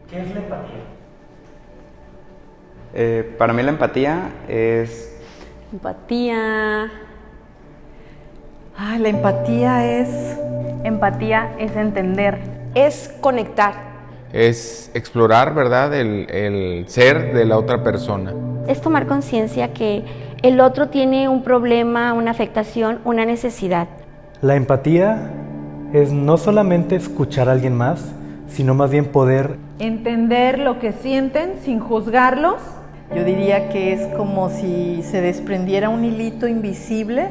¿Qué es la empatía? Para mí la empatía es... Empatía. La empatía es... Empatía es entender. Es conectar. Es explorar, ¿verdad?, el ser de la otra persona. Es tomar conciencia que el otro tiene un problema, una afectación, una necesidad. La empatía es no solamente escuchar a alguien más, sino más bien poder entender lo que sienten sin juzgarlos. Yo diría que es como si se desprendiera un hilito invisible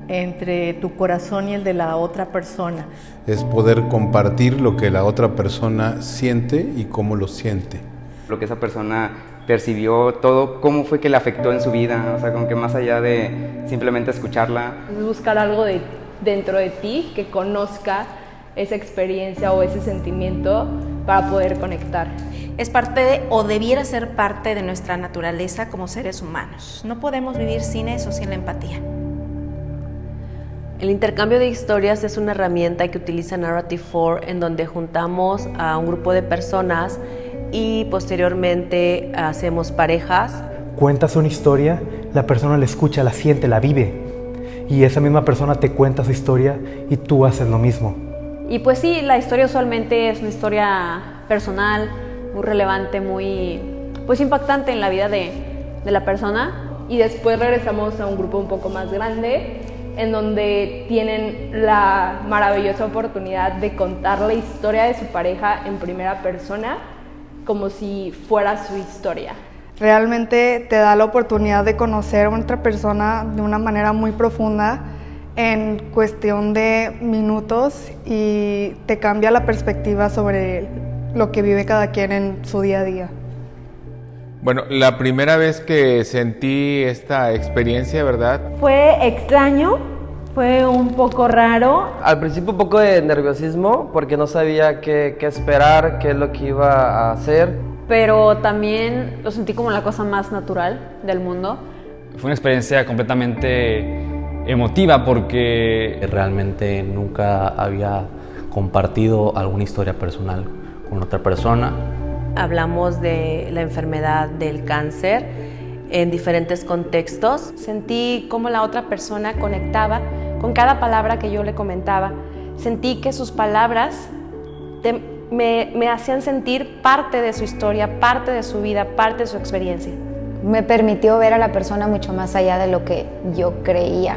entre tu corazón y el de la otra persona. Es poder compartir lo que la otra persona siente y cómo lo siente. Lo que esa persona percibió, todo, cómo fue que le afectó en su vida, o sea, como que más allá de simplemente escucharla. Es buscar algo dentro de ti que conozca esa experiencia o ese sentimiento para poder conectar. Es parte de, o debiera ser parte de nuestra naturaleza como seres humanos. No podemos vivir sin eso, sin la empatía. El intercambio de historias es una herramienta que utiliza Narrative4, en donde juntamos a un grupo de personas y posteriormente hacemos parejas. Cuentas una historia, la persona la escucha, la siente, la vive. Y esa misma persona te cuenta su historia y tú haces lo mismo. Y pues sí, la historia usualmente es una historia personal, muy relevante, muy pues impactante en la vida de la persona. Y después regresamos a un grupo un poco más grande, en donde tienen la maravillosa oportunidad de contar la historia de su pareja en primera persona, como si fuera su historia. Realmente te da la oportunidad de conocer a otra persona de una manera muy profunda en cuestión de minutos y te cambia la perspectiva sobre lo que vive cada quien en su día a día. Bueno, la primera vez que sentí esta experiencia, ¿verdad? Fue extraño, fue un poco raro. Al principio un poco de nerviosismo porque no sabía qué esperar, qué es lo que iba a hacer. Pero también lo sentí como la cosa más natural del mundo. Fue una experiencia completamente emotiva porque realmente nunca había compartido alguna historia personal con otra persona. Hablamos de la enfermedad del cáncer en diferentes contextos. Sentí cómo la otra persona conectaba con cada palabra que yo le comentaba. Sentí que sus palabras me hacían sentir parte de su historia, parte de su vida, parte de su experiencia. Me permitió ver a la persona mucho más allá de lo que yo creía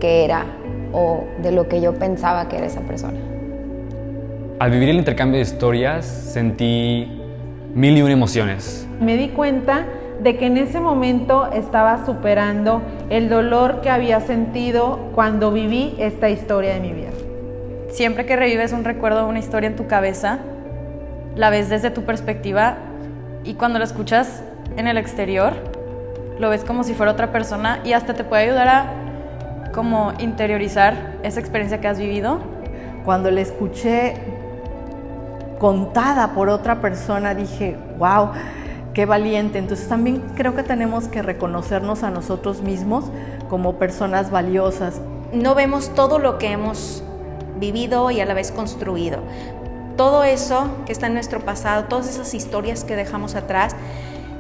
que era o de lo que yo pensaba que era esa persona. Al vivir el intercambio de historias sentí 1001 emociones. Me di cuenta de que en ese momento estaba superando el dolor que había sentido cuando viví esta historia de mi vida. Siempre que revives un recuerdo o una historia en tu cabeza, la ves desde tu perspectiva y cuando la escuchas en el exterior, lo ves como si fuera otra persona y hasta te puede ayudar a como interiorizar esa experiencia que has vivido. Cuando la escuché contada por otra persona, dije, wow, qué valiente. Entonces también creo que tenemos que reconocernos a nosotros mismos como personas valiosas. No vemos todo lo que hemos vivido y a la vez construido. Todo eso que está en nuestro pasado, todas esas historias que dejamos atrás,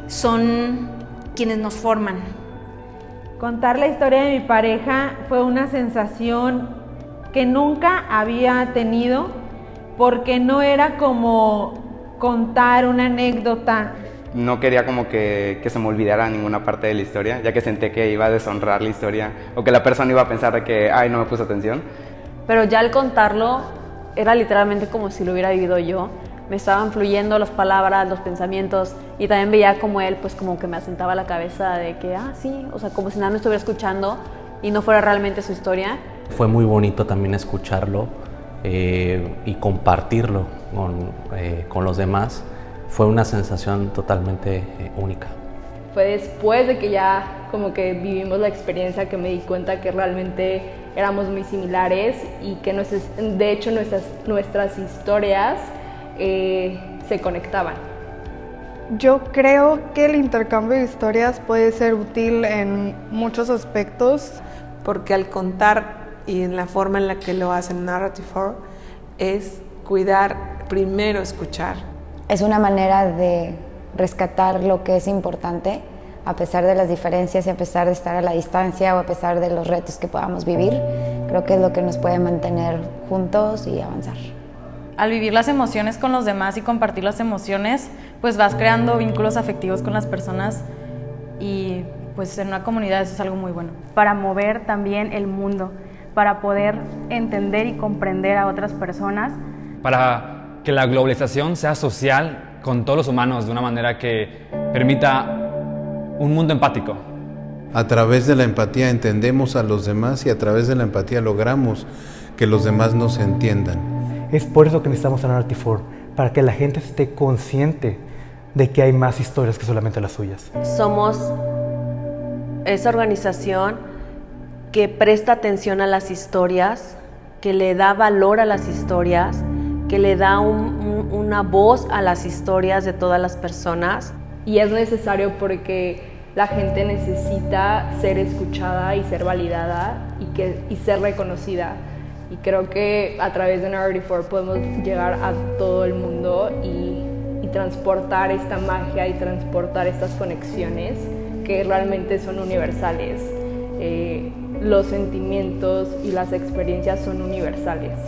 son quienes nos forman. Contar la historia de mi pareja fue una sensación que nunca había tenido, porque no era como contar una anécdota. No quería como que se me olvidara ninguna parte de la historia, ya que sentí que iba a deshonrar la historia o que la persona iba a pensar de que, ay, no me puso atención. Pero ya al contarlo, era literalmente como si lo hubiera vivido yo. Me estaban fluyendo las palabras, los pensamientos, y también veía como él, pues como que me asentaba la cabeza de que, sí, o sea, como si nada me estuviera escuchando y no fuera realmente su historia. Fue muy bonito también escucharlo y compartirlo con los demás. Fue una sensación totalmente única. Fue después de que ya como que vivimos la experiencia que me di cuenta que realmente éramos muy similares y que de hecho nuestras historias se conectaban. Yo creo que el intercambio de historias puede ser útil en muchos aspectos. Porque al contar y en la forma en la que lo hacen Narrative4 es cuidar, primero escuchar. es una manera de rescatar lo que es importante, a pesar de las diferencias y a pesar de estar a la distancia o a pesar de los retos que podamos vivir. Creo que es lo que nos puede mantener juntos y avanzar. Al vivir las emociones con los demás y compartir las emociones, pues vas creando vínculos afectivos con las personas y pues en una comunidad eso es algo muy bueno. Para mover también el mundo, para poder entender y comprender a otras personas. Para que la globalización sea social con todos los humanos de una manera que permita un mundo empático. A través de la empatía entendemos a los demás y a través de la empatía logramos que los demás nos entiendan. Es por eso que necesitamos a Artifor, para que la gente esté consciente de que hay más historias que solamente las suyas. Somos esa organización que presta atención a las historias, que le da valor a las historias, que le da una voz a las historias de todas las personas. Y es necesario porque la gente necesita ser escuchada y ser validada y ser reconocida. Y creo que a través de Narrative4 podemos llegar a todo el mundo y transportar esta magia y transportar estas conexiones que realmente son universales. Los sentimientos y las experiencias son universales.